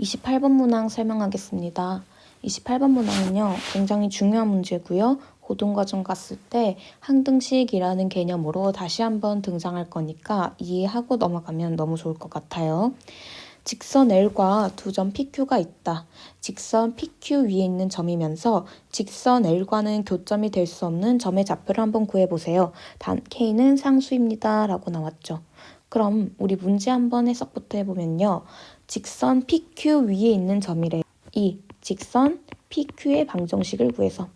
28번 문항 설명하겠습니다. 28번 문항은요, 굉장히 중요한 문제고요. 고등과정 갔을 때 항등식이라는 개념으로 다시 한번 등장할 거니까 이해하고 넘어가면 너무 좋을 것 같아요. 직선 L과 두 점 PQ가 있다. 직선 PQ 위에 있는 점이면서 직선 L과는 교점이 될 수 없는 점의 좌표를 한번 구해보세요. 단 K는 상수입니다. 라고 나왔죠. 그럼 우리 문제 한번 해석부터 해보면요. 직선 PQ 위에 있는 점이래. 이 직선 PQ의 방정식을 구해서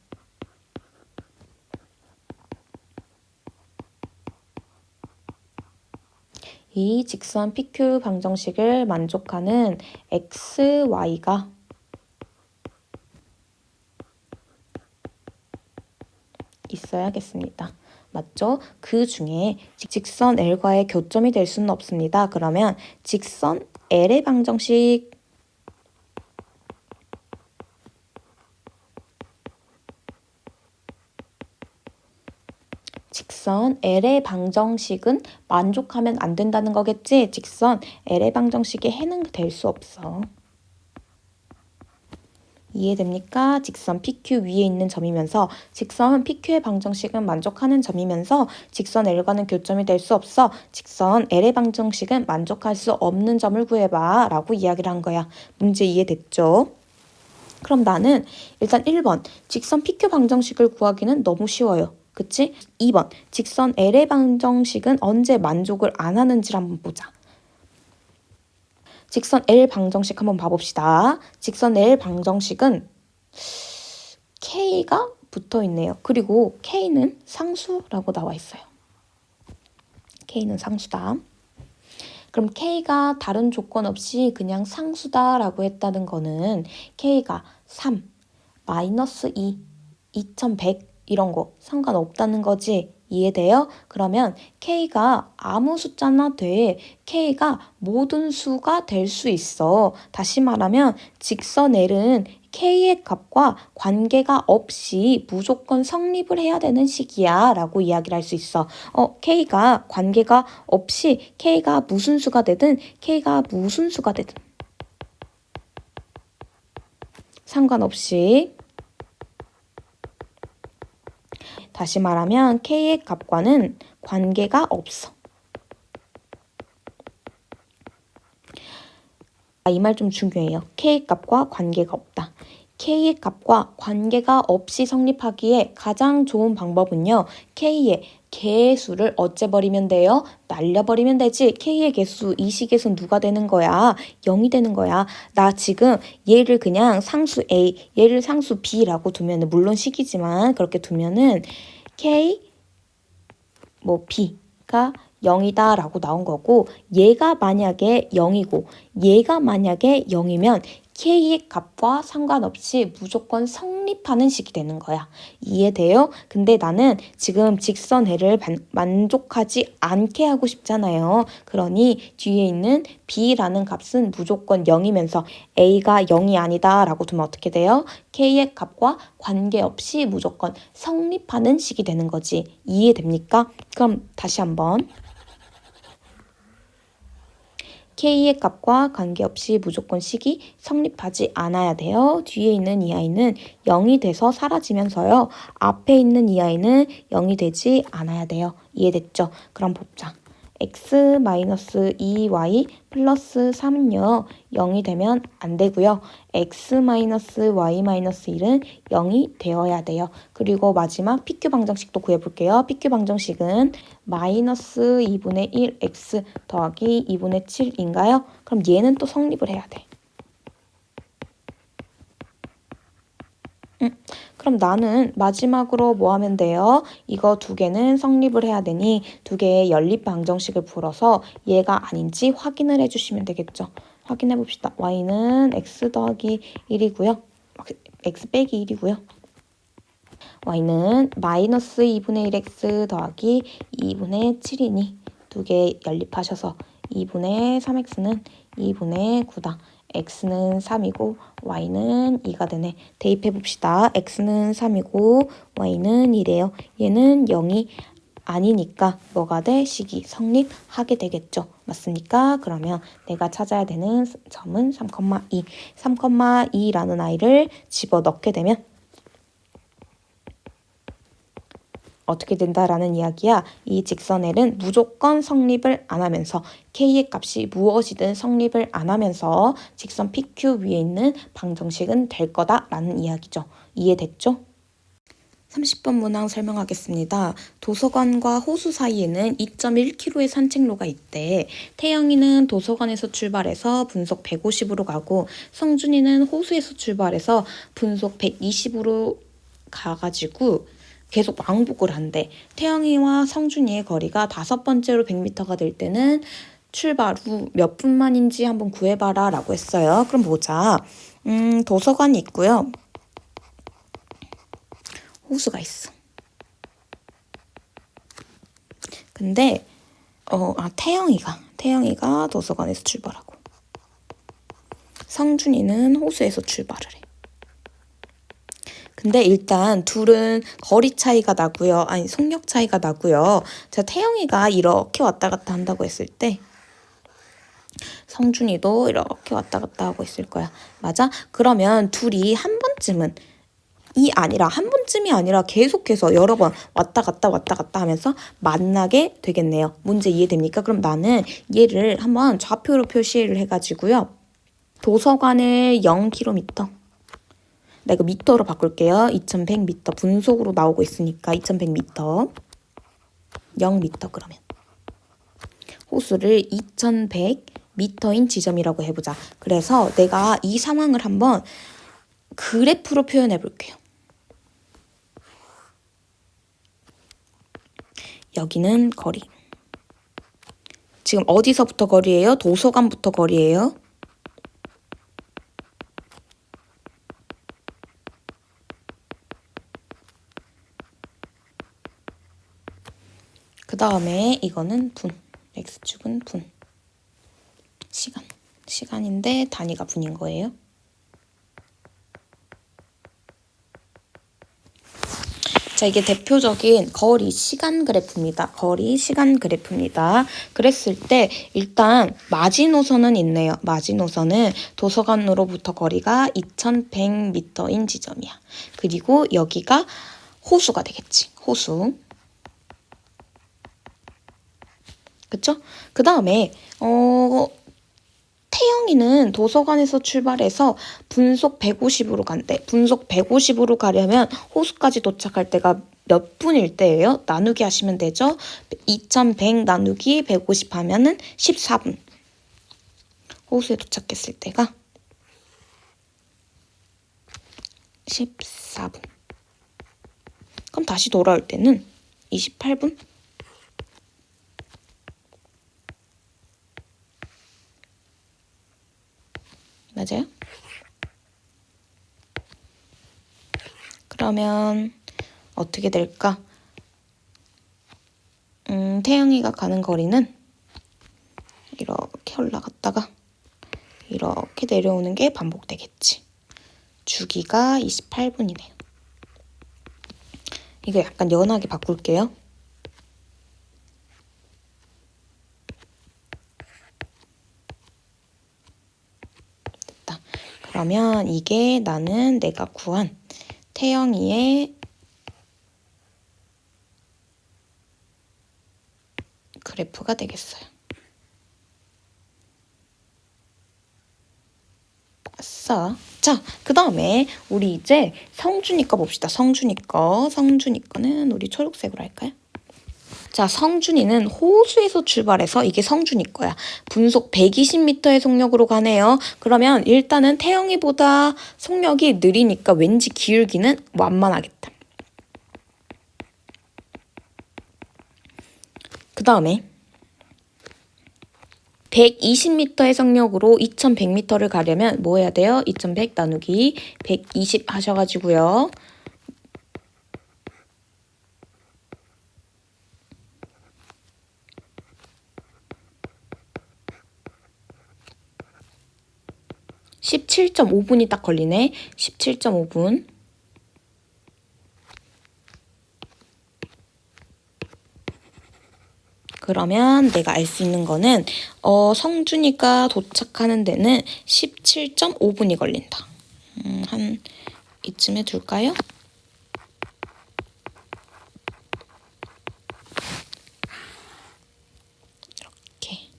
이 직선 PQ 방정식을 만족하는 XY가 있어야겠습니다. 맞죠? 그 중에 직선 L과의 교점이 될 수는 없습니다. 그러면 직선 L의 방정식 직선 L의 방정식은 만족하면 안 된다는 거겠지? 직선 L의 방정식에 해는 될 수 없어. 이해됩니까? 직선 PQ 위에 있는 점이면서 직선 PQ의 방정식은 만족하는 점이면서 직선 L과는 교점이 될 수 없어. 직선 L의 방정식은 만족할 수 없는 점을 구해봐 라고 이야기를 한 거야. 문제 이해됐죠? 그럼 나는 일단 1번 직선 PQ 방정식을 구하기는 너무 쉬워요. 그치? 2번 직선 L의 방정식은 언제 만족을 안 하는지를 한번 보자. 직선 L 방정식 한번 봐봅시다. 직선 L 방정식은 K가 붙어 있네요. 그리고 K는 상수라고 나와 있어요. K는 상수다. 그럼 K가 다른 조건 없이 그냥 상수다라고 했다는 거는 K가 3, 마이너스 2, 2100 이런 거 상관없다는 거지. 이해돼요? 그러면 K가 아무 숫자나 돼. K가 모든 수가 될 수 있어. 다시 말하면 직선 L은 K의 값과 관계가 없이 무조건 성립을 해야 되는 식이야 라고 이야기를 할 수 있어. K가 관계가 없이 K가 무슨 수가 되든 K가 무슨 수가 되든 상관없이 다시 말하면 K의 값과는 관계가 없어. 이 말 좀 중요해요. K의 값과 관계가 없다. K의 값과 관계가 없이 성립하기에 가장 좋은 방법은요. K의 개수를 어째버리면 돼요? 날려버리면 되지. K의 개수, 이 식에서 누가 되는 거야? 0이 되는 거야. 나 지금 얘를 그냥 상수 A, 얘를 상수 B라고 두면은 물론 식이지만 그렇게 두면은 K B가 0이다 라고 나온 거고 얘가 만약에 0이고 얘가 만약에 0이면 K의 값과 상관없이 무조건 성립하는 식이 되는 거야. 이해돼요? 근데 나는 지금 직선 L을 만족하지 않게 하고 싶잖아요. 그러니 뒤에 있는 B라는 값은 무조건 0이면서 A가 0이 아니다 라고 두면 어떻게 돼요? K의 값과 관계없이 무조건 성립하는 식이 되는 거지. 이해됩니까? 그럼 다시 한번. K의 값과 관계없이 무조건 식이 성립하지 않아야 돼요. 뒤에 있는 이 아이는 0이 돼서 사라지면서요. 앞에 있는 이 아이는 0이 되지 않아야 돼요. 이해됐죠? 그럼 보자. x-2y 플러스 3은요. 0이 되면 안 되고요. x-y-1은 0이 되어야 돼요. 그리고 마지막 PQ 방정식도 구해볼게요. PQ 방정식은 마이너스 2분의 1 x 더하기 2분의 7인가요? 그럼 얘는 또 성립을 해야 돼. 그럼 나는 마지막으로 뭐 하면 돼요? 이거 두 개는 성립을 해야 되니 두 개의 연립 방정식을 풀어서 얘가 아닌지 확인을 해주시면 되겠죠. 확인해 봅시다. y는 x 더하기 1이고요. x 빼기 1이고요. y는 마이너스 2분의 1x 더하기 2분의 7이니 두 개 연립하셔서 2분의 3x는 2분의 9다. x는 3이고 y는 2가 되네. 대입해봅시다. x는 3이고 y는 2래요. 얘는 0이 아니니까 뭐가 돼? 식이 성립하게 되겠죠. 맞습니까? 그러면 내가 찾아야 되는 점은 3,2. 3,2라는 아이를 집어넣게 되면 어떻게 된다라는 이야기야. 이 직선L은 무조건 성립을 안 하면서 K의 값이 무엇이든 성립을 안 하면서 직선 PQ 위에 있는 방정식은 될 거다라는 이야기죠. 이해됐죠? 30번 문항 설명하겠습니다. 도서관과 호수 사이에는 2.1km의 산책로가 있대. 태영이는 도서관에서 출발해서 분속 150으로 가고 성준이는 호수에서 출발해서 분속 120으로 가가지고 계속 왕복을 한대. 태영이와 성준이의 거리가 5번째로 100m가 될 때는 출발 후 몇 분 만인지 한번 구해봐라 라고 했어요. 그럼 보자. 도서관이 있고요. 호수가 있어. 근데 태영이가 도서관에서 출발하고 성준이는 호수에서 출발을 해. 근데 일단 둘은 거리 차이가 나고요. 아니 속력 차이가 나고요. 자, 태영이가 이렇게 왔다 갔다 한다고 했을 때 성준이도 이렇게 왔다 갔다 하고 있을 거야. 맞아? 그러면 둘이 한 번쯤이 아니라 계속해서 여러 번 왔다 갔다 하면서 만나게 되겠네요. 문제 이해됩니까? 그럼 나는 얘를 한번 좌표로 표시를 해가지고요. 도서관을 0km. 나 이거 미터로 바꿀게요. 2100m. 분속으로 나오고 있으니까 2100m. 0m 그러면. 호수를 2100m인 지점이라고 해보자. 그래서 내가 이 상황을 한번 그래프로 표현해 볼게요. 여기는 거리. 지금 어디서부터 거리예요? 도서관부터 거리예요. 그 다음에 이거는 분. X축은 분. 시간인데 단위가 분인 거예요. 자, 이게 대표적인 거리 시간 그래프입니다. 거리 시간 그래프입니다. 그랬을 때 일단 마지노선은 있네요. 마지노선은 도서관으로부터 거리가 2100m인 지점이야. 그리고 여기가 호수가 되겠지. 호수. 그쵸? 그 다음에 태영이는 도서관에서 출발해서 분속 150으로 간대. 분속 150으로 가려면 호수까지 도착할 때가 몇 분일 때예요? 나누기 하시면 되죠? 2100 나누기 150 하면은 14분. 호수에 도착했을 때가 14분. 그럼 다시 돌아올 때는 28분? 맞아요? 그러면 어떻게 될까? 태영이가 가는 거리는 이렇게 올라갔다가 이렇게 내려오는 게 반복되겠지. 주기가 28분이네요. 이거 약간 연하게 바꿀게요. 됐다. 그러면 이게 내가 구한 태영이의 그래프가 되겠어요. 아싸. 자, 그 다음에 우리 이제 성준이 거 봅시다. 성준이 거는 우리 초록색으로 할까요? 자, 성준이는 호수에서 출발해서 이게 성준이 거야. 분속 120m의 속력으로 가네요. 그러면 일단은 태영이보다 속력이 느리니까 왠지 기울기는 완만하겠다. 그 다음에 120m의 속력으로 2100m를 가려면 뭐 해야 돼요? 2100 나누기 120 하셔가지고요. (17.5분이) 딱 걸리네. 17.5분. 그러면 내가 알 수 있는 거는 성준이가 도착하는 데는 17.5분이 걸린다. 한 이쯤에 둘까요? 이렇게.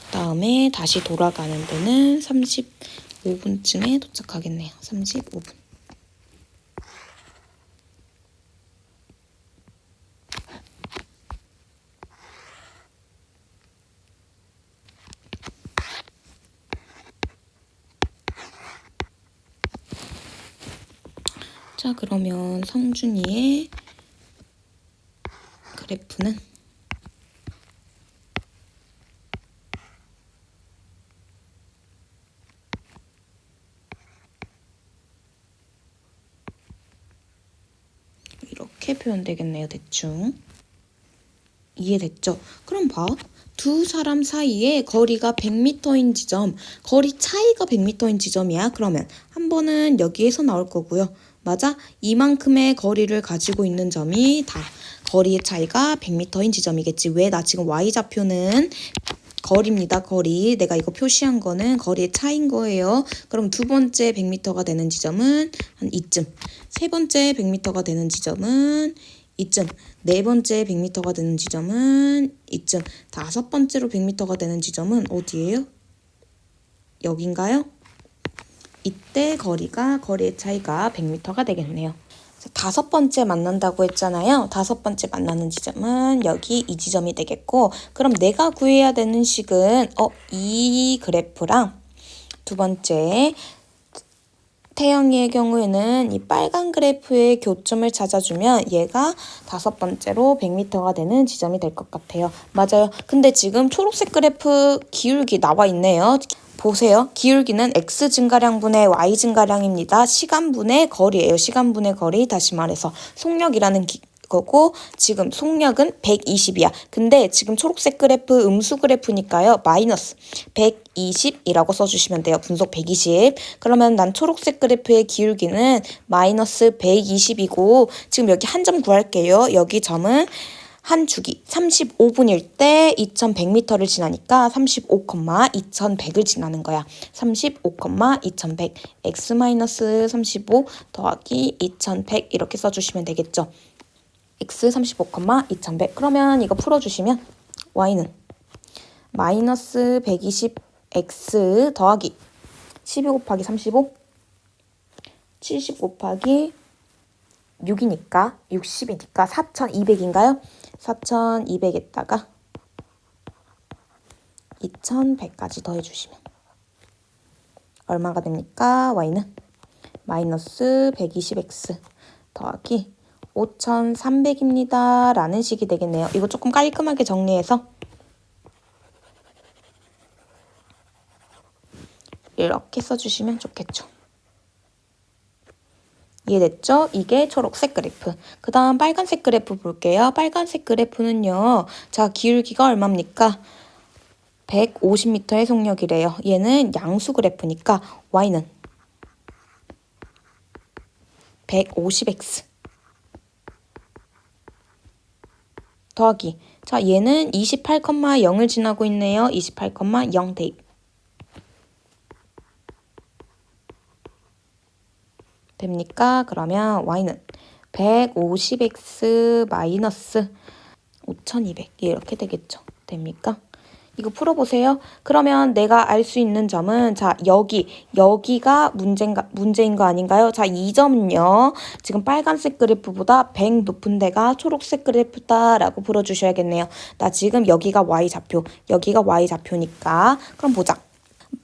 그다음에 다시 돌아가는 데는 35분쯤에 도착하겠네요. 35분. 자, 그러면 성준이의 그래프는 이렇게 표현되겠네요. 대충. 이해됐죠? 그럼 봐. 두 사람 사이에 거리가 100m인 지점, 거리 차이가 100m인 지점이야. 그러면 한 번은 여기에서 나올 거고요. 맞아? 이만큼의 거리를 가지고 있는 점이 다 거리의 차이가 100m인 지점이겠지. 왜? 나 지금 Y좌표는 거리입니다. 거리. 내가 이거 표시한 거는 거리의 차이인 거예요. 그럼 두 번째 100m가 되는 지점은 한 이쯤. 세 번째 100m가 되는 지점은 이쯤. 네 번째 100m가 되는 지점은 이쯤. 다섯 번째로 100m가 되는 지점은 어디예요? 여긴가요? 이때 거리의 차이가 100m가 되겠네요. 다섯 번째 만난다고 했잖아요. 다섯 번째 만나는 지점은 여기 이 지점이 되겠고, 그럼 내가 구해야 되는 식은 이 그래프랑 두 번째 태영이의 경우에는 이 빨간 그래프의 교점을 찾아주면 얘가 다섯 번째로 100m가 되는 지점이 될 것 같아요. 맞아요. 근데 지금 초록색 그래프 기울기 나와 있네요. 보세요. 기울기는 x 증가량분의 y 증가량입니다. 시간분의 거리예요. 시간분의 거리. 다시 말해서 속력이라는 거고 지금 속력은 120이야. 근데 지금 초록색 그래프 음수 그래프니까요. 마이너스 120이라고 써주시면 돼요. 분속 120. 그러면 난 초록색 그래프의 기울기는 마이너스 120이고 지금 여기 한 점 구할게요. 여기 점은 한 주기 35분일 때 2100m를 지나니까 35,2100을 지나는 거야. 35,2100 x-35 더하기 2100 이렇게 써주시면 되겠죠. x 35,2100 그러면 이거 풀어주시면 y는 마이너스 120x 더하기 12 곱하기 35 70 곱하기 6이니까 60이니까 4200인가요? 4200에다가 2100까지 더해주시면 얼마가 됩니까? y는 마이너스 120x 더하기 5300입니다. 라는 식이 되겠네요. 이거 조금 깔끔하게 정리해서 이렇게 써주시면 좋겠죠. 이해됐죠? 이게 초록색 그래프. 그 다음 빨간색 그래프 볼게요. 빨간색 그래프는요. 자, 기울기가 얼마입니까? 150m의 속력이래요. 얘는 양수 그래프니까 y는 150x 더하기. 자, 얘는 28,0을 지나고 있네요. 28,0 대입. 됩니까? 그러면 y는 150x 마이너스 5200 이렇게 되겠죠. 됩니까? 이거 풀어보세요. 그러면 내가 알 수 있는 점은 자 여기가 문제인 거 아닌가요? 자, 이 점은요. 지금 빨간색 그래프보다 100 높은 데가 초록색 그래프다라고 풀어주셔야겠네요. 나 지금 여기가 y좌표, 여기가 y좌표니까 그럼 보자.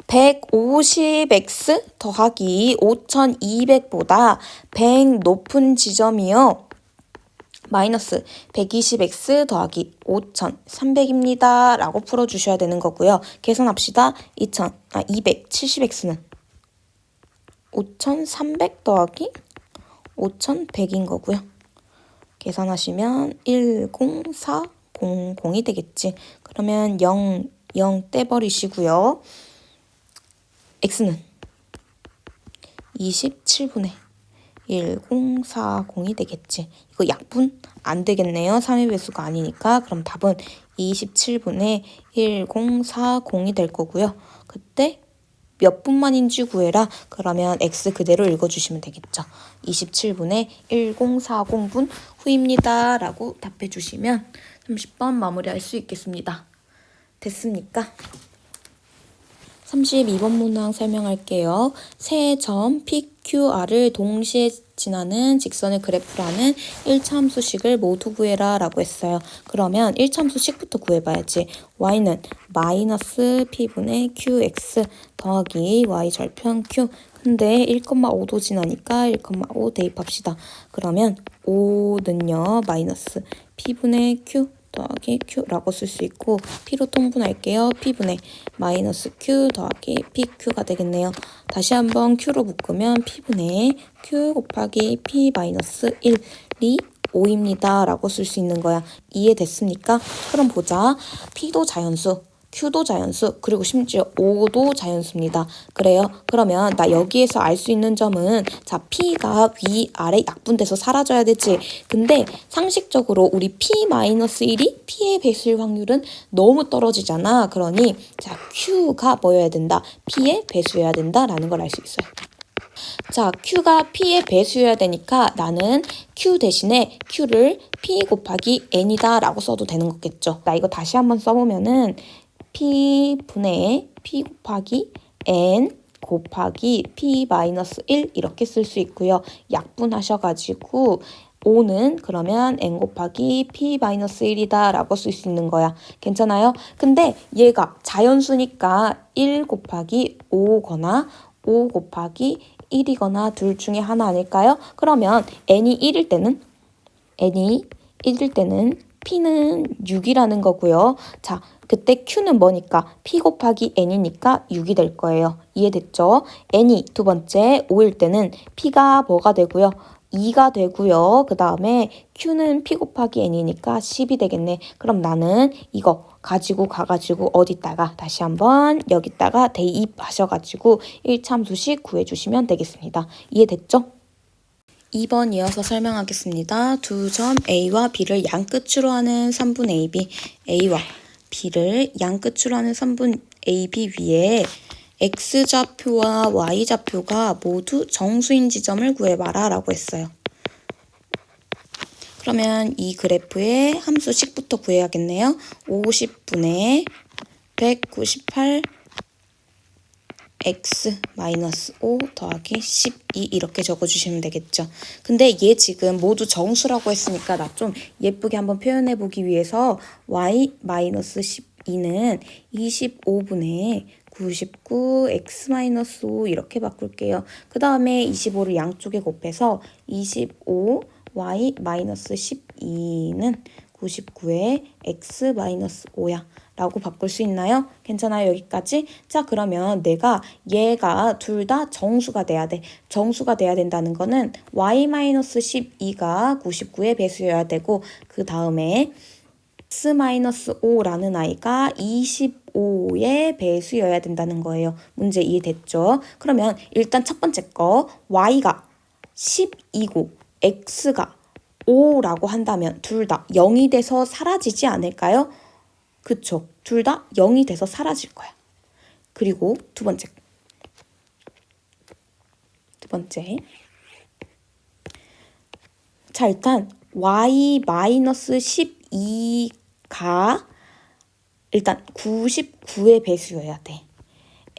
150x 더하기 5200보다 100 높은 지점이요. 마이너스 120x 더하기 5300입니다. 라고 풀어주셔야 되는 거고요. 계산합시다. 270x는 5300 더하기 5100인 거고요. 계산하시면 10400이 되겠지. 그러면 0 떼버리시고요. x는 27분의 1040이 되겠지. 이거 약분 안 되겠네요. 3의 배수가 아니니까. 그럼 답은 27분의 1040이 될 거고요. 그때 몇 분만인지 구해라. 그러면 x 그대로 읽어주시면 되겠죠. 27분의 1040분 후입니다. 라고 답해주시면 30번 마무리할 수 있겠습니다. 됐습니까? 32번 문항 설명할게요. 세 점 PQR을 동시에 지나는 직선의 그래프라는 1차함수식을 모두 구해라 라고 했어요. 그러면 1차함수식부터 구해봐야지. y는 마이너스 P분의 QX 더하기 Y 절편 Q. 근데 1,5도 지나니까 1,5 대입합시다. 그러면 5는요 마이너스 P분의 Q 더하기 Q라고 쓸 수 있고 P로 통분할게요. P분의 마이너스 Q 더하기 PQ가 되겠네요. 다시 한번 Q로 묶으면 P분의 Q 곱하기 P 마이너스 1이 5입니다. 라고 쓸 수 있는 거야. 이해됐습니까? 그럼 보자. P도 자연수, Q도 자연수, 그리고 심지어 5도 자연수입니다. 그래요? 그러면 나 여기에서 알 수 있는 점은 자, P가 위아래 약분돼서 사라져야 되지. 근데 상식적으로 우리 P-1이 P의 배수일 확률은 너무 떨어지잖아. 그러니 자, Q가 뭐여야 된다? P의 배수여야 된다라는 걸 알 수 있어요. 자, Q가 P의 배수여야 되니까 나는 Q 대신에 Q를 P 곱하기 N이다 라고 써도 되는 거겠죠. 나 이거 다시 한번 써보면은 P분의 P 곱하기 N 곱하기 P-1 이렇게 쓸 수 있고요. 약분하셔가지고 5는 그러면 N 곱하기 P-1이다 라고 쓸 수 있는 거야. 괜찮아요? 근데 얘가 자연수니까 1 곱하기 5거나 5 곱하기 1이거나 둘 중에 하나 아닐까요? 그러면 N이 1일 때는 P는 6이라는 거고요. 자, 그때 Q는 뭐니까? P 곱하기 N이니까 6이 될 거예요. 이해됐죠? N이 두 번째 5일 때는 P가 뭐가 되고요? 2가 되고요. 그 다음에 Q는 P 곱하기 N이니까 10이 되겠네. 그럼 나는 이거 가지고 가가지고 어디다가 다시 한번 여기다가 대입하셔가지고 1참수식 구해주시면 되겠습니다. 이해됐죠? 2번 이어서 설명하겠습니다. 두 점 A와 B를 양끝으로 하는 3분 AB, A와 B를 양끝으로 하는 3분 AB 위에 X좌표와 Y좌표가 모두 정수인 지점을 구해봐라 라고 했어요. 그러면 이 그래프의 함수식부터 구해야겠네요. 50분의 198 x-5 더하기 12 이렇게 적어주시면 되겠죠. 근데 얘 지금 모두 정수라고 했으니까 나 좀 예쁘게 한번 표현해 보기 위해서 y-12는 25분의 99 x-5 이렇게 바꿀게요. 그 다음에 25를 양쪽에 곱해서 25 y-12는 99의 x-5야. 라고 바꿀 수 있나요? 괜찮아요? 여기까지? 자, 그러면 내가 얘가 둘 다 정수가 돼야 돼. 정수가 돼야 된다는 거는 y-12가 99의 배수여야 되고 그 다음에 x-5라는 아이가 25의 배수여야 된다는 거예요. 문제 이해됐죠? 그러면 일단 첫 번째 거 y가 12고 x가 5라고 한다면 둘 다 0이 돼서 사라지지 않을까요? 그쵸. 둘 다 0이 돼서 사라질 거야. 그리고 두 번째. 자, 일단 y-12가 일단 99의 배수여야 돼.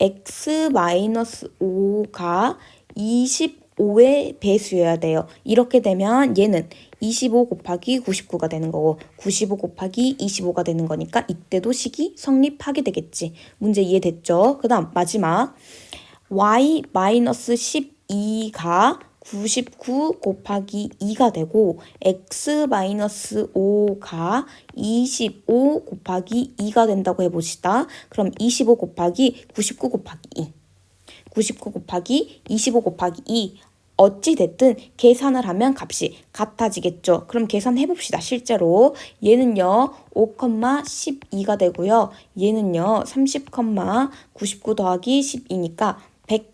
x-5가 25의 배수여야 돼요. 이렇게 되면 얘는 25 곱하기 99가 되는 거고 95 곱하기 25가 되는 거니까 이때도 식이 성립하게 되겠지. 문제 이해됐죠? 그 다음 마지막 y-12가 99 곱하기 2가 되고 x-5가 25 곱하기 2가 된다고 해봅시다. 그럼 25 곱하기 99 곱하기 2 99 곱하기 25 곱하기 2 어찌됐든 계산을 하면 값이 같아지겠죠. 그럼 계산해봅시다. 실제로 얘는요 5,12가 되고요. 얘는요 30,99 더하기 12니까 100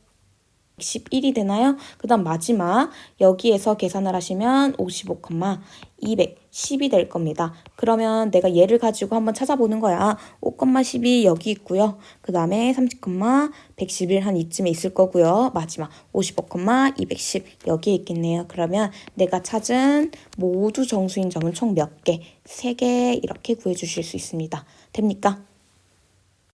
111이 되나요? 그 다음 마지막 여기에서 계산을 하시면 55, 210이 될 겁니다. 그러면 내가 얘를 가지고 한번 찾아보는 거야. 5,10이 여기 있고요. 그 다음에 30, 111 한 이쯤에 있을 거고요. 마지막 55, 210 여기에 있겠네요. 그러면 내가 찾은 모두 정수인 점은 총 몇 개? 3개 이렇게 구해주실 수 있습니다. 됩니까?